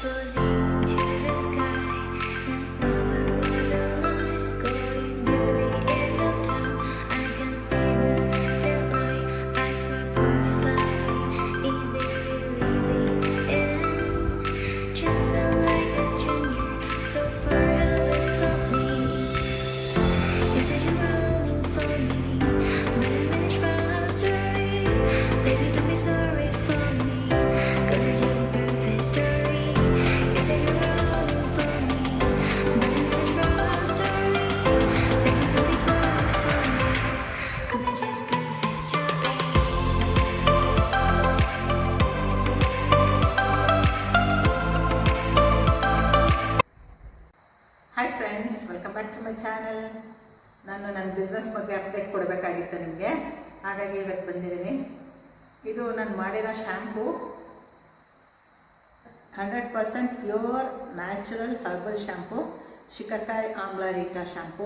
floating to the sky. The summer was alive, going to the end of time. I can see the daylight. Eyes were perfect. In the really the end, just so like a stranger, so far away from me. You said you were longing for me, but I managed from our story. Baby, don't be sorry for me, 'cause it's just perfect story. You said you were longing for me, but I managed from our story. Baby, don't be sorry for me, 'cause it's just perfect story. Hi friends, welcome back to my channel. ನಾನು ನನ್ನ business ಬಗ್ಗೆ update ಕೊಡಬೇಕಾಗಿತ್ತು ನಿಮಗೆ, ಹಾಗಾಗಿ ಇವತ್ತು ಬಂದಿದ್ದೀನಿ. ಇದು ನಾನು ಮಾಡಿರೋ shampoo 100% pure natural herbal shampoo, shikakai amla reetha shampoo.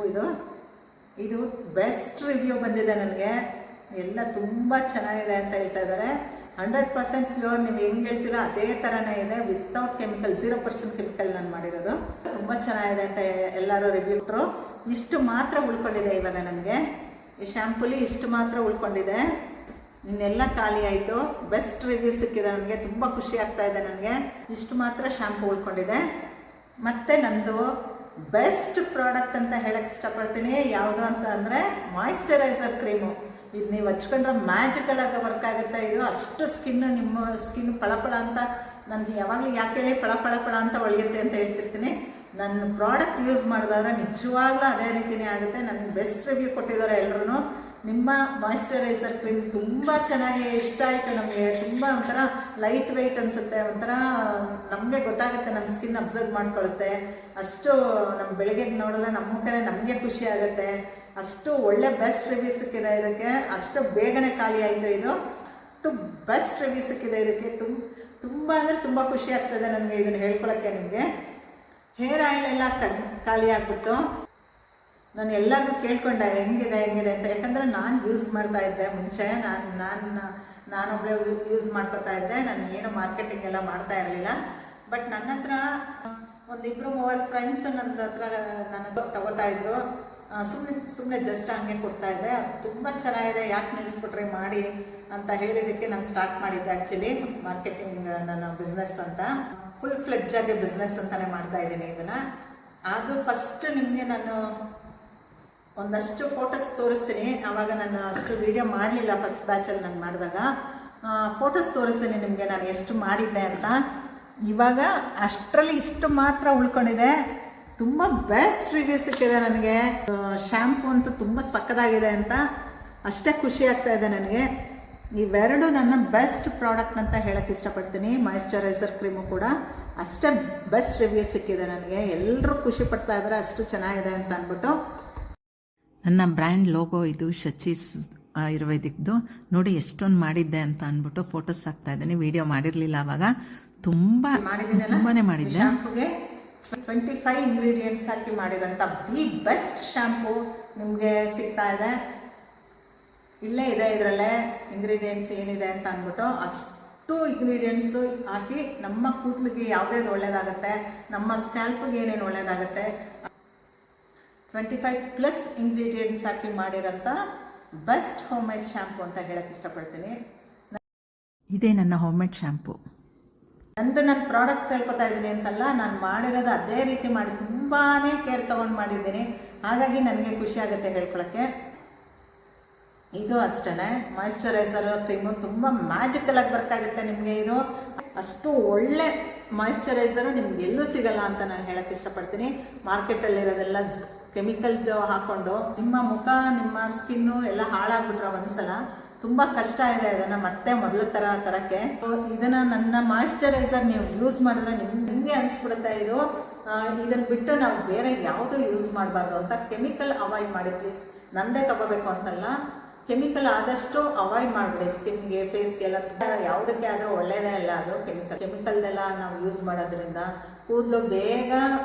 ಇದು ಬೆಸ್ಟ್ ರಿವ್ಯೂ ಬಂದಿದೆ ನನಗೆ. ಎಲ್ಲ ತುಂಬ ಚೆನ್ನಾಗಿದೆ ಅಂತ ಹೇಳ್ತಾ ಇದ್ದಾರೆ. 100% ಪ್ಯೂರ್, ನೀವು ಹೆಂಗೆ ಹೇಳ್ತೀರೋ ಅದೇ ಥರನೇ ಇದೆ, ವಿತೌಟ್ ಕೆಮಿಕಲ್, 0% ಕೆಮಿಕಲ್ ನಾನು ಮಾಡಿರೋದು. ತುಂಬ ಚೆನ್ನಾಗಿದೆ ಅಂತ ಎಲ್ಲರೂ ರಿವ್ಯೂ ಕೊಟ್ಟರು. ಇಷ್ಟು ಮಾತ್ರ ಉಳ್ಕೊಂಡಿದೆ ಇವಾಗ ನನಗೆ. ಈ ಶ್ಯಾಂಪುಲಿ ಇಷ್ಟು ಮಾತ್ರ ಉಳ್ಕೊಂಡಿದೆ, ಇನ್ನೆಲ್ಲ ಖಾಲಿ ಆಯಿತು. ಬೆಸ್ಟ್ ರಿವ್ಯೂ ಸಿಕ್ಕಿದೆ ನನಗೆ, ತುಂಬ ಖುಷಿ ಆಗ್ತಾ ಇದೆ ನನಗೆ. ಇಷ್ಟು ಮಾತ್ರ ಶ್ಯಾಂಪು ಉಳ್ಕೊಂಡಿದೆ. ಮತ್ತು ನಂದು ಬೆಸ್ಟ್ ಪ್ರಾಡಕ್ಟ್ ಅಂತ ಹೇಳಕ್ಕೆ ಇಷ್ಟಪಡ್ತೀನಿ. ಯಾವುದು ಅಂತ ಅಂದರೆ ಮಾಯಿಶ್ಚರೈಸರ್ ಕ್ರೀಮು. ಇದು ನೀವು ಹಚ್ಕೊಂಡ್ರೆ ಮ್ಯಾಜಿಕಲ್ ಆಗಿ ವರ್ಕ್ ಆಗುತ್ತೆ. ಇದು ಅಷ್ಟು ನಿಮ್ಮ ಸ್ಕಿನ್ ಫಳಫಳ ಅಂತ, ನನಗೆ ಯಾವಾಗಲೂ ಯಾಕೆ ಹೇಳಿ ಫಳ ಅಂತ ಒಳೆಯುತ್ತೆ ಅಂತ ಹೇಳ್ತಿರ್ತೀನಿ. ನನ್ನ ಪ್ರಾಡಕ್ಟ್ ಯೂಸ್ ಮಾಡಿದವ್ರೆ ನಿಜವಾಗ್ಲೂ ಅದೇ ರೀತಿಯೇ ಆಗುತ್ತೆ. ನನಗೆ ಬೆಸ್ಟ್ ರಿವ್ಯೂ ಕೊಟ್ಟಿದ್ದಾರೆ ಎಲ್ಲರೂ. ನಿಮ್ಮ ಮಾಯಿಶ್ಚರೈಸರ್ ಕ್ರೀಮ್ ತುಂಬ ಚೆನ್ನಾಗಿ ಇಷ್ಟ ಆಯಿತು ನಮಗೆ. ತುಂಬ ಒಂಥರ ಲೈಟ್ ವೆಯ್ಟ್ ಅನಿಸುತ್ತೆ, ಒಂಥರ ನಮಗೆ ಗೊತ್ತಾಗುತ್ತೆ, ನಮ್ಮ ಸ್ಕಿನ್ ಅಬ್ಸರ್ವ್ ಮಾಡ್ಕೊಳ್ಳುತ್ತೆ. ಅಷ್ಟು ನಮ್ಮ ಬೆಳಗ್ಗೆ ನೋಡಿದ್ರೆ ನಮ್ಮ ಮುಖನೇ ನಮಗೆ ಖುಷಿ ಆಗುತ್ತೆ. ಅಷ್ಟು ಒಳ್ಳೆ ಬೆಸ್ಟ್ ರಿವ್ಯೂ ಸಿಕ್ಕಿದೆ ಇದಕ್ಕೆ. ಅಷ್ಟು ಬೇಗನೆ ಖಾಲಿ ಆಯಿತು. ಇದು ಅಷ್ಟು ಬೆಸ್ಟ್ ರಿವ್ಯೂ ಸಿಕ್ಕಿದೆ ಇದಕ್ಕೆ. ತುಂಬ ಅಂದರೆ ತುಂಬ ಖುಷಿ ಆಗ್ತದೆ ನನಗೆ ಇದನ್ನು ಹೇಳ್ಕೊಳಕ್ಕೆ. ನಿಮಗೆ ಹೇರ್ ಆಯಿಲ್ ಎಲ್ಲ ಖಾಲಿ ಆಗಿಬಿಟ್ಟು ನಾನು ಎಲ್ಲರಿಗೂ ಕೇಳ್ಕೊಂಡೆ ಹೆಂಗಿದೆ ಅಂತ. ಯಾಕಂದರೆ ನಾನು ಯೂಸ್ ಮಾಡ್ತಾ ಇದ್ದೆ ಮುಂಚೆ, ನಾನೊಬ್ಬಳೆ ಯೂಸ್ ಮಾಡ್ಕೊತಾ ಇದ್ದೆ. ನಾನು ಏನು ಮಾರ್ಕೆಟಿಂಗ್ ಎಲ್ಲ ಮಾಡ್ತಾ ಇರಲಿಲ್ಲ. ಬಟ್ ನನ್ನ ಹತ್ರ ಒಂದಿಬ್ಬರು 3 ಫ್ರೆಂಡ್ಸ್ ನನ್ನ ತಗೋತಾ ಇದ್ರು. ಸುಮ್ಮನೆ ಜಸ್ಟ್ ಹಂಗೆ ಕೊಡ್ತಾ ಇದ್ದೆ. ತುಂಬ ಚೆನ್ನಾಗಿದೆ, ಯಾಕೆ ನಿಲ್ಲಿಸ್ಬಿಟ್ರೆ ಮಾಡಿ ಅಂತ ಹೇಳಿದ್ದಕ್ಕೆ ನಾನು ಸ್ಟಾರ್ಟ್ ಮಾಡಿದ್ದೆ. ಆ್ಯಕ್ಚುಲಿ ಮಾರ್ಕೆಟಿಂಗ್ ನನ್ನ ಬಿಸ್ನೆಸ್ ಅಂತ, ಫುಲ್ ಫ್ಲೆಡ್ಜ್ ಆಗಿ ಬಿಸ್ನೆಸ್ ಅಂತಲೇ ಮಾಡ್ತಾ ಇದ್ದೀನಿ ಇದನ್ನು. ಅದು ಫಸ್ಟ್ ನಿಮಗೆ ನಾನು ಒಂದಷ್ಟು ಫೋಟೋಸ್ ತೋರಿಸ್ತೀನಿ. ಆವಾಗ ನಾನು ಅಷ್ಟು ವಿಡಿಯೋ ಮಾಡಲಿಲ್ಲ ಫಸ್ಟ್ ಬ್ಯಾಚಲ್ಲಿ ನಾನು ಮಾಡಿದಾಗ. ಫೋಟೋಸ್ ತೋರಿಸ್ತೀನಿ ನಿಮಗೆ ನಾನು ಎಷ್ಟು ಮಾಡಿದ್ದೆ ಅಂತ. ಇವಾಗ ಅಷ್ಟರಲ್ಲಿ ಇಷ್ಟು ಮಾತ್ರ ಉಳ್ಕೊಂಡಿದೆ. ತುಂಬ ಬೆಸ್ಟ್ ರಿವ್ಯೂ ಸಿಕ್ಕಿದೆ ನನಗೆ. ಶ್ಯಾಂಪು ಅಂತೂ ತುಂಬ ಸಕ್ಕದಾಗಿದೆ ಅಂತ ಅಷ್ಟೇ ಖುಷಿ ಆಗ್ತಾ ಇದೆ ನನಗೆ. ಇವೆರಡು ನನ್ನ ಬೆಸ್ಟ್ ಪ್ರಾಡಕ್ಟ್ ಅಂತ ಹೇಳಕ್ಕೆ ಇಷ್ಟಪಡ್ತೀನಿ. ಮಾಯಿಶ್ಚರೈಸರ್ ಕ್ರೀಮು ಕೂಡ ಅಷ್ಟೇ ಬೆಸ್ಟ್ ರಿವ್ಯೂ ಸಿಕ್ಕಿದೆ ನನಗೆ. ಎಲ್ಲರೂ ಖುಷಿ ಪಡ್ತಾ ಇದ್ದಾರೆ, ಅಷ್ಟು ಚೆನ್ನಾಗಿದೆ ಅಂತ ಅಂದ್ಬಿಟ್ಟು. ನನ್ನ ಬ್ರ್ಯಾಂಡ್ ಲೋಗೋ ಇದು ಶಚೀಸ್ ಆಯುರ್ವೇದಿಕ್ದು. ನೋಡಿ ಎಷ್ಟೊಂದು ಮಾಡಿದ್ದೆ ಅಂತ ಅಂದ್ಬಿಟ್ಟು ಫೋಟೋಸ್ ಹಾಕ್ತಾ ಇದ್ದೀನಿ. ವಿಡಿಯೋ ಮಾಡಿರಲಿಲ್ಲ ಆವಾಗ, ತುಂಬಾ ಮಾಡಿದ್ದೆ. ಶ್ಯಾಂಪುಗೆ 25 ಇಂಗ್ರೀಡಿಯೆಂಟ್ಸ್ ಹಾಕಿ ಮಾಡಿರೋಂಥ ದಿ ಬೆಸ್ಟ್ ಶ್ಯಾಂಪು ನಿಮಗೆ ಸಿಗ್ತಾ ಇದೆ. ಇಲ್ಲೇ ಇದೆ ಇದರಲ್ಲೇ ಇಂಗ್ರೀಡಿಯೆಂಟ್ಸ್ ಏನಿದೆ ಅಂತ ಅಂದ್ಬಿಟ್ಟು. ಅಷ್ಟು ಇಂಗ್ರೀಡಿಯೆಂಟ್ಸು ಹಾಕಿ ನಮ್ಮ ಕೂದಲಿಗೆ ಯಾವುದೇದು ಒಳ್ಳೆಯದಾಗುತ್ತೆ, ನಮ್ಮ ಸ್ಕ್ಯಾಲ್ಪಿಗೆ ಏನೇನು ಒಳ್ಳೆಯದಾಗುತ್ತೆ, 25+ ಇಂಗ್ರೀಡಿಯೆಂಟ್ಸ್ ಹಾಕಿ ಮಾಡಿರೋಂಥ ಬೆಸ್ಟ್ ಹೋಮ್ ಮೇಡ್ ಶ್ಯಾಂಪು ಅಂತ ಹೇಳಕ್ಕೆ ಇಷ್ಟಪಡ್ತೀನಿ. ಇದೇ ನನ್ನ ಹೋಮ್ ಮೇಡ್ ಶ್ಯಾಂಪು. ನನ್ನ ಪ್ರಾಡಕ್ಟ್ಸ್ ಹೇಳ್ಕೊತಾ ಇದ್ದೀನಿ ಅಂತಲ್ಲ, ನಾನು ಮಾಡಿರೋದು ಅದೇ ರೀತಿ ಮಾಡಿ ತುಂಬಾ ಕೇರ್ ತೊಗೊಂಡು ಮಾಡಿದ್ದೀನಿ. ಹಾಗಾಗಿ ನನಗೆ ಖುಷಿ ಆಗುತ್ತೆ ಹೇಳ್ಕೊಳಕ್ಕೆ. ಇದು ಅಷ್ಟೇ, ಮಾಯಿಶ್ಚರೈಸರ್ ಕ್ರೀಮು ತುಂಬ ಮ್ಯಾಜಿಕಲ್ ಆಗಿ ವರ್ಕ್ ಆಗುತ್ತೆ ನಿಮಗೆ. ಇದು ಅಷ್ಟು ಒಳ್ಳೆ ಮಾಯಿಶ್ಚರೈಸರು ನಿಮ್ಗೆ ಎಲ್ಲೂ ಸಿಗಲ್ಲ ಅಂತ ನಾನು ಹೇಳಕ್ಕೆ ಇಷ್ಟಪಡ್ತೀನಿ. ಮಾರ್ಕೆಟಲ್ಲಿರೋದೆಲ್ಲ ಕೆಮಿಕಲ್ ಹಾಕ್ಕೊಂಡು ನಿಮ್ಮ ಮುಖ ನಿಮ್ಮ ಸ್ಕಿನ್ನು ಎಲ್ಲ ಹಾಳಾಗ್ಬಿಟ್ರೆ ಒಂದ್ಸಲ ತುಂಬ ಕಷ್ಟ ಇದೆ ಅದನ್ನು ಮತ್ತೆ ಮೊದಲ ತರಕ್ಕೆ. ಇದನ್ನು ನನ್ನ ಮಾಯಿಶ್ಚರೈಸರ್ ನೀವು ಯೂಸ್ ಮಾಡಿದ್ರೆ ನಿಮಗೆ ಅನಿಸ್ಬಿಡುತ್ತೆ ಇದನ್ನು ಬಿಟ್ಟು ನಾವು ಬೇರೆ ಯಾವುದೂ ಯೂಸ್ ಮಾಡಬಾರ್ದು ಅಂತ. ಕೆಮಿಕಲ್ ಅವಾಯ್ಡ್ ಮಾಡಿ ಪ್ಲೀಸ್. ನಂದೇ ತಗೋಬೇಕು ಅಂತಲ್ಲ, ಕೆಮಿಕಲ್ ಆದಷ್ಟು ಅವಾಯ್ಡ್ ಮಾಡಿಬಿಡಿ. ಸ್ಕಿನ್ಗೆ, ಫೇಸ್ಗೆಲ್ಲ ಯಾವುದಕ್ಕೆ ಆದರೂ ಒಳ್ಳೆಯದೇ ಅಲ್ಲ ಅದು ಕೆಮಿಕಲ್ದೆಲ್ಲ ನಾವು ಯೂಸ್ ಮಾಡೋದ್ರಿಂದ ಕೂದಲು ಬೇಗ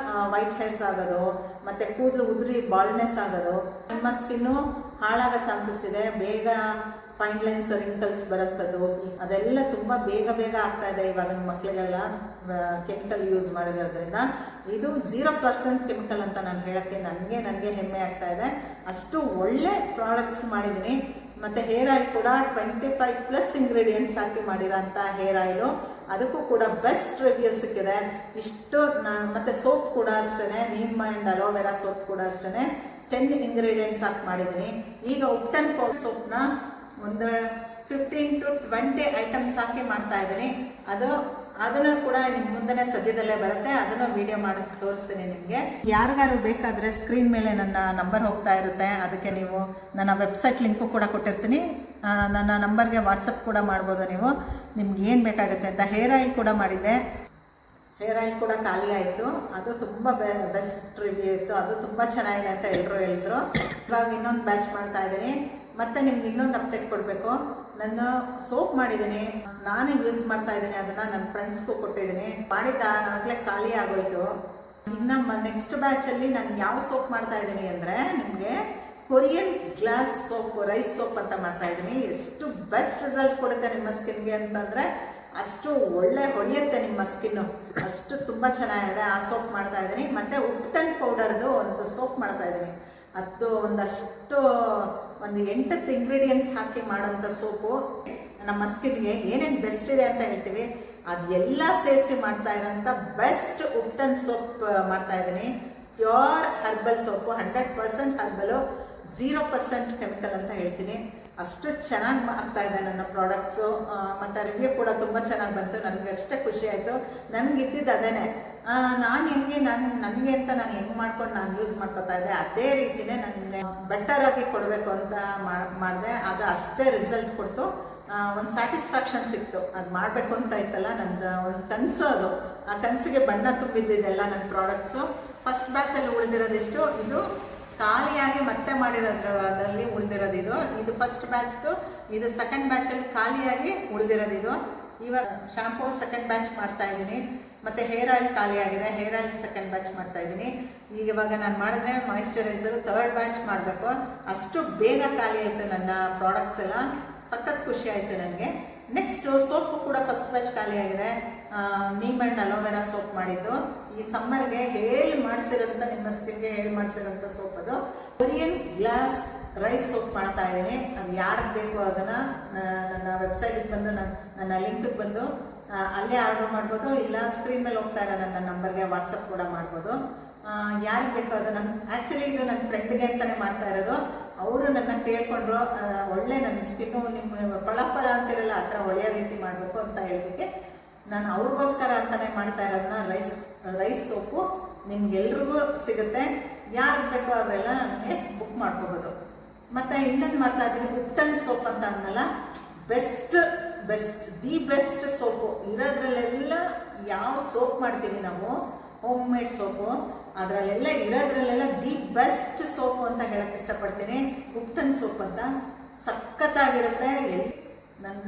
ವೈಟ್ ಹೇರ್ಸ್ ಆಗೋದು, ಮತ್ತು ಕೂದಲು ಉದುರಿ ಬಾಲ್ನೆಸ್ ಆಗೋದು, ನಿಮ್ಮ ಸ್ಕಿನ್ನು ಹಾಳಾಗೋ ಚಾನ್ಸಸ್ ಇದೆ. ಬೇಗ ಫೈನ್ ಲೈನ್ಸ್ ರಿಂಕಲ್ಸ್ ಬರುತ್ತದು ಅದೆಲ್ಲ ತುಂಬ ಬೇಗ ಬೇಗ ಆಗ್ತಾ ಇದೆ ಇವಾಗ ಮಕ್ಕಳಿಗೆಲ್ಲ ಕೆಮಿಕಲ್ ಯೂಸ್ ಮಾಡಿರೋದ್ರಿಂದ. ಇದು 0% ಕೆಮಿಕಲ್ ಅಂತ ನಾನು ಹೇಳೋಕ್ಕೆ ನನಗೆ ಹೆಮ್ಮೆ ಆಗ್ತಾ ಇದೆ. ಅಷ್ಟು ಒಳ್ಳೆ ಪ್ರಾಡಕ್ಟ್ಸ್ ಮಾಡಿದ್ದೀನಿ. ಮತ್ತು ಹೇರ್ ಆಯಿಲ್ ಕೂಡ 25+ ಇಂಗ್ರೀಡಿಯೆಂಟ್ಸ್ ಹಾಕಿ ಮಾಡಿರೋಂಥ ಹೇರ್ ಆಯಿಲು, ಅದಕ್ಕೂ ಕೂಡ ಬೆಸ್ಟ್ ರಿವ್ಯೂ ಸಿಕ್ಕಿದೆ. ಇಷ್ಟು ಮತ್ತು ಸೋಪ್ ಕೂಡ ಅಷ್ಟೇ, ನೀಮ್ ಆ್ಯಂಡ್ ಅಲೋವೆರಾ ಸೋಪ್ ಕೂಡ ಅಷ್ಟೇ 10 ಇಂಗ್ರೀಡಿಯೆಂಟ್ಸ್ ಹಾಕಿ ಮಾಡಿದ್ದೀನಿ. ಈಗ ಉಪ್ಟನ್ ಪೌಡರ್ ಸೋಪ್ನ ಒಂದು 15 to 20 ಐಟಮ್ಸ್ ಹಾಕಿ ಮಾಡ್ತಾ ಇದ್ದೀನಿ. ಅದನ್ನು ಕೂಡ ನಿಮ್ಮ ಮುಂದೆ ಸದ್ಯದಲ್ಲೇ ಬರುತ್ತೆ, ಅದನ್ನು ವಿಡಿಯೋ ಮಾಡಿ ತೋರಿಸ್ತೀನಿ ನಿಮಗೆ. ಯಾರಿಗಾರು ಬೇಕಾದರೆ ಸ್ಕ್ರೀನ್ ಮೇಲೆ ನನ್ನ ನಂಬರ್ ಹೋಗ್ತಾ ಇರುತ್ತೆ, ಅದಕ್ಕೆ ನೀವು ನನ್ನ ವೆಬ್ಸೈಟ್ ಲಿಂಕು ಕೂಡ ಕೊಟ್ಟಿರ್ತೀನಿ. ನನ್ನ ನಂಬರ್ಗೆ ವಾಟ್ಸಪ್ ಕೂಡ ಮಾಡ್ಬೋದು ನೀವು, ನಿಮ್ಗೆ ಏನು ಬೇಕಾಗುತ್ತೆ ಅಂತ. ಹೇರ್ ಆಯಿಲ್ ಕೂಡ ಮಾಡಿದ್ದೆ, ಹೇರ್ ಆಯಿಲ್ ಕೂಡ ಖಾಲಿ ಆಯಿತು. ಅದು ತುಂಬ ಬೆಸ್ಟ್ ರಿವ್ಯೂ ಇತ್ತು, ಅದು ತುಂಬ ಚೆನ್ನಾಗಿದೆ ಅಂತ ಎಲ್ಲರೂ ಹೇಳಿದ್ರು. ಇವಾಗ ಇನ್ನೊಂದು ಬ್ಯಾಚ್ ಮಾಡ್ತಾ ಇದ್ದೀನಿ. ಮತ್ತು ನಿಮ್ಗೆ ಇನ್ನೊಂದು ಅಪ್ಡೇಟ್ ಕೊಡಬೇಕು. ನನ್ನ ಸೋಪ್ ಮಾಡಿದ್ದೀನಿ, ನಾನೇ ಯೂಸ್ ಮಾಡ್ತಾ ಇದ್ದೀನಿ, ಅದನ್ನು ನನ್ನ ಫ್ರೆಂಡ್ಸ್ಗೂ ಕೊಟ್ಟಿದ್ದೀನಿ. ಮಾಡಿದ್ದಾಗಲೇ ಖಾಲಿ ಆಗೋಯ್ತು. ಇನ್ನು ನೆಕ್ಸ್ಟ್ ಬ್ಯಾಚಲ್ಲಿ ನಾನು ಯಾವ ಸೋಪ್ ಮಾಡ್ತಾ ಇದ್ದೀನಿ ಅಂದರೆ ನಿಮಗೆ Korean glass soap, rice soap ಅಂತ ಮಾಡ್ತಾ ಇದ್ದೀನಿ. ಎಷ್ಟು ಬೆಸ್ಟ್ ರಿಸಲ್ಟ್ ಕೊಡುತ್ತೆ ನಿಮ್ಮ ಸ್ಕಿನ್ಗೆ ಅಂತಂದರೆ ಅಷ್ಟು ಒಳ್ಳೆ ಹೊಳೆಯುತ್ತೆ ನಿಮ್ಮ ಸ್ಕಿನ್ನು, ಅಷ್ಟು ತುಂಬ ಚೆನ್ನಾಗಿದೆ. ಆ ಸೋಪ್ ಮಾಡ್ತಾ ಇದ್ದೀನಿ. ಮತ್ತು ಉಪ್ಟನ್ ಪೌಡರ್ದು ಒಂದು ಸೋಪ್ ಮಾಡ್ತಾ ಇದ್ದೀನಿ. ಅದು ಒಂದು 8 ಇಂಗ್ರೀಡಿಯೆಂಟ್ಸ್ ಹಾಕಿ ಮಾಡೋಂಥ ಸೋಪು ನಮ್ಮ ಸ್ಕಿನ್ಗೆ ಏನೇನು ಬೆಸ್ಟ್ ಇದೆ ಅಂತ ಹೇಳ್ತೀವಿ ಅದೆಲ್ಲ ಸೇರಿಸಿ ಮಾಡ್ತಾ ಇರೋಂಥ ಬೆಸ್ಟ್ ಉಪ್ಟನ್ ಸೋಪ್ ಮಾಡ್ತಾ ಇದ್ದೀನಿ. ಪ್ಯೂರ್ ಹರ್ಬಲ್ ಸೋಪು, 100% ಹರ್ಬಲು, 0% ಕೆಮಿಕಲ್ ಅಂತ ಹೇಳ್ತೀನಿ. ಅಷ್ಟು ಚೆನ್ನಾಗಿ ಆಗ್ತಾ ಇದೆ ನನ್ನ ಪ್ರಾಡಕ್ಟ್ಸು. ಮತ್ತು ರಿವ್ಯೂ ಕೂಡ ತುಂಬ ಚೆನ್ನಾಗಿ ಬಂತು. ನನಗೆ ಅಷ್ಟೇ ಖುಷಿ ಆಯಿತು. ನನಗೆ ಇದ್ದಿದ್ದು ಅದೇನೆ, ನಾನು ನನಗೆ ಅಂತ ನಾನು ಹೆಂಗೆ ಮಾಡ್ಕೊಂಡು ನಾನು ಯೂಸ್ ಮಾಡ್ಕೊತಾ ಇದ್ದೆ ಅದೇ ರೀತಿಯೇ ನನಗೆ ಬೆಟರಾಗಿ ಕೊಡಬೇಕು ಅಂತ ಮಾಡಿದೆ. ಅದು ಅಷ್ಟೇ ರಿಸಲ್ಟ್ ಕೊಡ್ತು. ಒಂದು ಸ್ಯಾಟಿಸ್ಫ್ಯಾಕ್ಷನ್ ಸಿಕ್ತು. ಅದು ಮಾಡಬೇಕು ಅಂತ ಇತ್ತಲ್ಲ, ನಂದು ಒಂದು ಕನಸು ಅದು. ಆ ಕನಸಿಗೆ ಬಣ್ಣ ತುಂಬಿದ್ದಿದ್ದೆಲ್ಲ ನನ್ನ ಪ್ರಾಡಕ್ಟ್ಸು. ಫಸ್ಟ್ ಬ್ಯಾಚಲ್ಲಿ ಉಳಿದಿರೋದಿಷ್ಟು, ಇದು ಖಾಲಿಯಾಗಿ ಮತ್ತೆ ಮಾಡಿರೋದ್ರಲ್ಲಿ ಉಳಿದಿರೋದು ಇದು ಫಸ್ಟ್ ಬ್ಯಾಚ್ದು. ಇದು ಸೆಕೆಂಡ್ ಬ್ಯಾಚಲ್ಲಿ ಖಾಲಿಯಾಗಿ ಉಳಿದಿರೋದು. ಇವಾಗ ಶಾಂಪೂ ಸೆಕೆಂಡ್ ಬ್ಯಾಚ್ ಮಾಡ್ತಾ ಇದ್ದೀನಿ. ಮತ್ತು ಹೇರ್ ಆಯಿಲ್ ಖಾಲಿಯಾಗಿದೆ, ಹೇರ್ ಆಯಿಲ್ ಸೆಕೆಂಡ್ ಬ್ಯಾಚ್ ಮಾಡ್ತಾ ಇದ್ದೀನಿ. ಇವಾಗ ನಾನು ಮಾಡಿದ್ರೆ ಮಾಯಿಶ್ಚರೈಸರು ಥರ್ಡ್ ಬ್ಯಾಚ್ ಮಾಡಬೇಕು. ಅಷ್ಟು ಬೇಗ ಖಾಲಿ ಆಯಿತು ನನ್ನ ಪ್ರಾಡಕ್ಟ್ಸ್ ಎಲ್ಲ. ಸಖತ್ ಖುಷಿ ಆಯಿತು ನನಗೆ. ನೆಕ್ಸ್ಟು ಸೋಪು ಕೂಡ ಫಸ್ಟ್ ಬ್ಯಾಚ್ ಖಾಲಿಯಾಗಿದೆ. ನೀಮ್ ಆ್ಯಂಡ್ ಅಲೋವೆರಾ ಸೋಪ್ ಮಾಡಿದ್ದು ಈ ಸಮ್ಮರ್ಗೆ ಮಾಡಿಸಿರೋಂಥ ನಿಮ್ಮ ಸ್ಕಿನ್ಗೆ ಮಾಡಿಸಿರೋಂಥ ಸೋಪ್. ಅದು ಕೊರಿಯನ್ ಗ್ಲಾಸ್ ರೈಸ್ ಸೋಪ್ ಮಾಡ್ತಾ ಇದ್ದೀನಿ. ಅದು ಯಾರಿಗೆ ಬೇಕು ಅದನ್ನು ನನ್ನ ವೆಬ್ಸೈಟಿಗೆ ಬಂದು ನನ್ನ ಲಿಂಕಿಗೆ ಬಂದು ಅಲ್ಲೇ ಆರ್ಡರ್ ಮಾಡ್ಬೋದು, ಇಲ್ಲ ಸ್ಕ್ರೀನ್ ಮೇಲೆ ಹೋಗ್ತಾ ಇರೋ ನನ್ನ ನಂಬರ್ಗೆ ವಾಟ್ಸಪ್ ಕೂಡ ಮಾಡ್ಬೋದು. ಯಾರಿಗೆ ಬೇಕು ಅದು ಆ್ಯಕ್ಚುಲಿ ಇದು ನನ್ನ ಫ್ರೆಂಡ್ಗೆ ಅಂತಲೇ ಮಾಡ್ತಾ ಇರೋದು. ಅವರು ನನ್ನ ಕೇಳ್ಕೊಂಡ್ರು, ಒಳ್ಳೆ ನನ್ನ ಸ್ಕಿನ್ನು ನಿಮ್ಮ ಪಳ ಅಂತಿರಲ್ಲ ಆ ಥರ ಒಳ್ಳೆಯ ರೀತಿ ಮಾಡಬೇಕು ಅಂತ ಹೇಳಿದ್ದಕ್ಕೆ ನಾನು ಅವ್ರಿಗೋಸ್ಕರ ಅಂತಲೇ ಮಾಡ್ತಾ ಇರೋದನ್ನ ರೈಸ್ ಸೋಪು ನಿಮ್ಗೆಲ್ರಿಗೂ ಸಿಗುತ್ತೆ. ಯಾರಿಗೆ ಬೇಕೋ ಅವರೆಲ್ಲ ನನಗೆ ಬುಕ್ ಮಾಡ್ಕೋಬೋದು. ಮತ್ತು ಇನ್ನೊಂದು ಮಾಡ್ತಾ ಇದ್ದೀನಿ ಉಪ್ಟನ್ ಸೋಪ್ ಅಂತ ಅಂದಲ್ಲ, ದಿ ಬೆಸ್ಟ್ ಸೋಪು ಇರೋದ್ರಲ್ಲೆಲ್ಲ. ಯಾವ ಸೋಪ್ ಮಾಡ್ತೀವಿ ನಾವು ಹೋಮ್ ಮೇಡ್ ಸೋಪು, ಇರೋದ್ರಲ್ಲೆಲ್ಲ ದಿ ಬೆಸ್ಟ್ ಸೋಪು ಅಂತ ಹೇಳಕ್ಕೆ ಇಷ್ಟಪಡ್ತೀನಿ. ಉಪ್ಟನ್ ಸೋಪ್ ಅಂತ ಸಖತ್ತಾಗಿರುತ್ತೆ.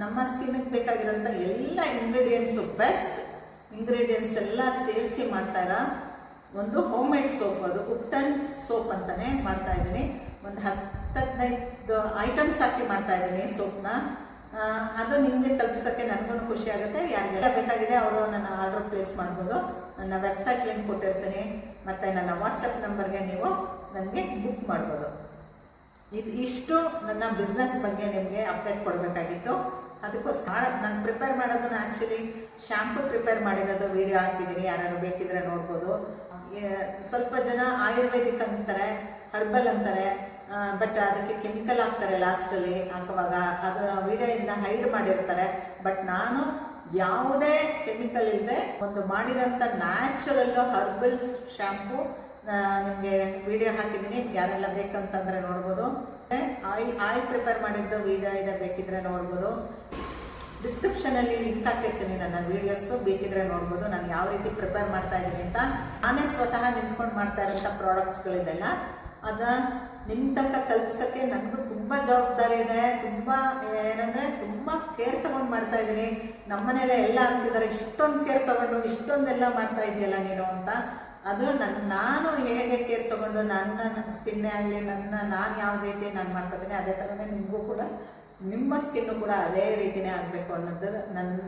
ನಮ್ಮ ಸ್ಕಿನ್ಗೆ ಬೇಕಾಗಿರೋಂಥ ಎಲ್ಲ ಇಂಗ್ರೀಡಿಯೆಂಟ್ಸು, ಬೆಸ್ಟ್ ಇಂಗ್ರೀಡಿಯೆಂಟ್ಸ್ ಎಲ್ಲ ಸೇರಿಸಿ ಮಾಡ್ತಾ ಇರೋ ಒಂದು ಹೋಮ್ ಮೇಡ್ ಸೋಪ್. ಅದು ಉಪ್ಟನ್ ಸೋಪ್ ಅಂತಲೇ ಮಾಡ್ತಾ ಇದ್ದೀನಿ. ಒಂದು 10-15 ಐಟಮ್ಸ್ ಹಾಕಿ ಮಾಡ್ತಾ ಇದ್ದೀನಿ ಸೋಪ್ನ. ಅದು ನಿಮಗೆ ತಲುಪಿಸೋಕ್ಕೆ ನನಗೂ ಖುಷಿ ಆಗುತ್ತೆ. ಯಾರಿಗೆಲ್ಲ ಬೇಕಾಗಿದೆ ಅವರು ನನ್ನ ಆರ್ಡರ್ ಪ್ಲೇಸ್ ಮಾಡ್ಬೋದು. ನನ್ನ ವೆಬ್ಸೈಟ್ ಲಿಂಕ್ ಕೊಟ್ಟಿರ್ತೀನಿ, ಮತ್ತು ನನ್ನ ವಾಟ್ಸಪ್ ನಂಬರ್ಗೆ ನೀವು ನನಗೆ ಬುಕ್ ಮಾಡ್ಬೋದು. ಇಷ್ಟು ನನ್ನ ಬಿಸ್ನೆಸ್ ಬಗ್ಗೆ ನಿಮಗೆ ಅಪ್ಡೇಟ್ ಕೊಡಬೇಕಾಗಿತ್ತು. ಅದಕ್ಕೋಸ್ಕರ ನಾನು ಪ್ರಿಪೇರ್ ಮಾಡೋದನ್ನ ಆ್ಯಕ್ಚುಲಿ ಶಾಂಪು ಪ್ರಿಪೇರ್ ಮಾಡಿರೋದು ವಿಡಿಯೋ ಹಾಕಿದ್ದೀನಿ, ಯಾರು ಬೇಕಿದ್ರೆ ನೋಡ್ಬೋದು. ಸ್ವಲ್ಪ ಜನ ಆಯುರ್ವೇದಿಕ್ ಅಂತಾರೆ, ಹರ್ಬಲ್ ಅಂತಾರೆ, ಬಟ್ ಅದಕ್ಕೆ ಕೆಮಿಕಲ್ ಹಾಕ್ತಾರೆ ಲಾಸ್ಟಲ್ಲಿ ಹಾಕುವಾಗ. ಅದನ್ನು ವಿಡಿಯೋಯಿಂದ ಹೈಡ್ ಮಾಡಿರ್ತಾರೆ. ಬಟ್ ನಾನು ಯಾವುದೇ ಕೆಮಿಕಲ್ ಇಲ್ಲದೆ ಒಂದು ಮಾಡಿರೋಂಥ ನ್ಯಾಚುರಲ್ಲು ಹರ್ಬಲ್ ಶಾಂಪು ನಿಮಗೆ ವಿಡಿಯೋ ಹಾಕಿದ್ದೀನಿ. ಯಾರೆಲ್ಲ ಬೇಕಂತಂದರೆ ನೋಡ್ಬೋದು. ಆಯಿಲ್ ಪ್ರಿಪೇರ್ ಮಾಡಿದ್ದು ವಿಡಿಯೋ ಇದೆ, ಬೇಕಿದ್ರೆ ನೋಡ್ಬೋದು. ಡಿಸ್ಕ್ರಿಪ್ಷನಲ್ಲಿ ಲಿಂಕ್ ಹಾಕಿರ್ತೀನಿ ನನ್ನ ವೀಡಿಯೋಸು, ಬೇಕಿದ್ರೆ ನೋಡ್ಬೋದು. ನಾನು ಯಾವ ರೀತಿ ಪ್ರಿಪೇರ್ ಮಾಡ್ತಾ ಇದ್ದೀನಿ ಅಂತ. ನಾನೇ ಸ್ವತಃ ನಿಂತ್ಕೊಂಡು ಮಾಡ್ತಾ ಇರೋಂಥ ಪ್ರಾಡಕ್ಟ್ಸ್ಗಳಿದೆಲ್ಲ ನಿಮ್ಮ ತನಕ ತಲುಪಿಸೋಕ್ಕೆ ನನಗೂ ತುಂಬ ಜವಾಬ್ದಾರಿ ಇದೆ. ತುಂಬ ಕೇರ್ ತೊಗೊಂಡು ಮಾಡ್ತಾ ಇದ್ದೀನಿ. ನಮ್ಮನೇಲೆ ಎಲ್ಲ ಅಂತಿದ್ದಾರೆ, ಇಷ್ಟೊಂದು ಕೇರ್ ತೊಗೊಂಡು ಇಷ್ಟೊಂದೆಲ್ಲ ಮಾಡ್ತಾ ಇದೆಯಲ್ಲ ನೀನು ಅಂತ. ಅದು ನಾನು ಹೇಗೆ ಕೇರ್ ತೊಗೊಂಡು ನನ್ನ ಸ್ಕಿನ್ನೇ ಆಗಲಿ ನಾನು ಯಾವ ರೀತಿ ನಾನು ಮಾಡ್ಕೊತೀನಿ ಅದೇ ಥರನೇ ನಿಮಗೂ ಕೂಡ ನಿಮ್ಮ ಸ್ಕಿನ್ನು ಕೂಡ ಅದೇ ರೀತಿನೇ ಆಗಬೇಕು ಅನ್ನೋದು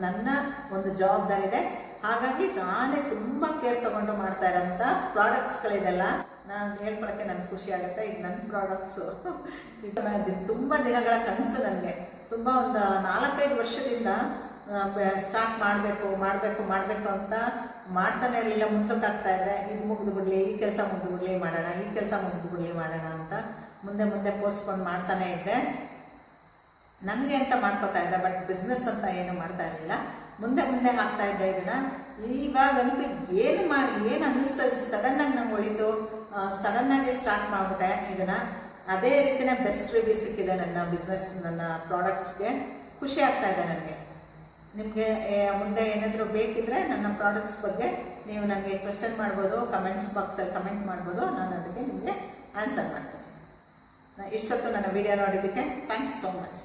ನನ್ನ ಒಂದು ಜವಾಬ್ದಾರಿ ಇದೆ. ಹಾಗಾಗಿ ನಾನೇ ತುಂಬ ಕೇರ್ ತಗೊಂಡು ಮಾಡ್ತಾ ಇರೋಂಥ ಪ್ರಾಡಕ್ಟ್ಸ್ಗಳಿದೆಲ್ಲ ನಾನು ಹೇಳ್ಕೊಳಕ್ಕೆ ನನಗೆ ಖುಷಿ ಆಗುತ್ತೆ. ಇದು ನನ್ನ ಪ್ರಾಡಕ್ಟ್ಸು. ಇದು ತುಂಬ ದಿನಗಳ ಕನಸು ನನಗೆ. ತುಂಬ ಒಂದು 4-5 ವರ್ಷದಿಂದ ಸ್ಟಾರ್ಟ್ ಮಾಡಬೇಕು ಅಂತ ಮಾಡ್ತಾನೆ ಇರಲಿಲ್ಲ. ಮುಂದಕ್ಕೆ ಆಗ್ತಾ ಇದೆ. ಇದು ಮುಗಿದು ಬಿಡಲಿ, ಈ ಕೆಲಸ ಮುಗಿದು ಬಿಡಲಿ ಮಾಡೋಣ, ಈ ಕೆಲಸ ಮುಗಿದು ಬಿಡಲಿ ಮಾಡೋಣ ಅಂತ ಮುಂದೆ ಪೋಸ್ಟ್ಪೋನ್ ಮಾಡ್ತಾನೆ ಇದ್ದೆ. ನನಗೆ ಅಂತ ಮಾಡ್ಕೋತಾ ಇದ್ದೆ, ಬಟ್ ಬಿಸ್ನೆಸ್ ಅಂತ ಏನು ಮಾಡ್ತಾ ಇರಲಿಲ್ಲ. ಮುಂದೆ ಹಾಕ್ತಾ ಇದ್ದೆ ಇದನ್ನ. ಇವಾಗಂತೂ ಏನು ಅನ್ನಿಸ್ತಾ ಸಡನ್ನಾಗಿ ನಂಗೆ ಹೊಳಿತು, ಸಡನ್ನಾಗಿ ಸ್ಟಾರ್ಟ್ ಮಾಡಿಬಿಟ್ಟೆ ಇದನ್ನ. ಅದೇ ರೀತಿನೇ ಬೆಸ್ಟ್ ರಿವ್ಯೂ ಸಿಕ್ಕಿದೆ ನನ್ನ ಬಿಸ್ನೆಸ್, ನನ್ನ ಪ್ರಾಡಕ್ಟ್ಸ್ಗೆ. ಖುಷಿ ಆಗ್ತಾ ಇದೆ ನನಗೆ. ನಿಮಗೆ ಮುಂದೆ ಏನಾದರೂ ಬೇಕಿದ್ರೆ ನನ್ನ ಪ್ರಾಡಕ್ಟ್ಸ್ ಬಗ್ಗೆ ನೀವು ನನಗೆ ಕ್ವೆಶ್ಚನ್ ಮಾಡ್ಬೋದು, ಕಮೆಂಟ್ಸ್ ಬಾಕ್ಸಲ್ಲಿ ಕಮೆಂಟ್ ಮಾಡ್ಬೋದು. ನಾನು ಅದಕ್ಕೆ ನಿಮಗೆ ಆನ್ಸರ್ ಮಾಡ್ತೀನಿ. ಇಷ್ಟೊತ್ತು ನನ್ನ ವಿಡಿಯೋ ನೋಡಿದ್ದಕ್ಕೆ ಥ್ಯಾಂಕ್ಸ್ ಸೋ ಮಚ್.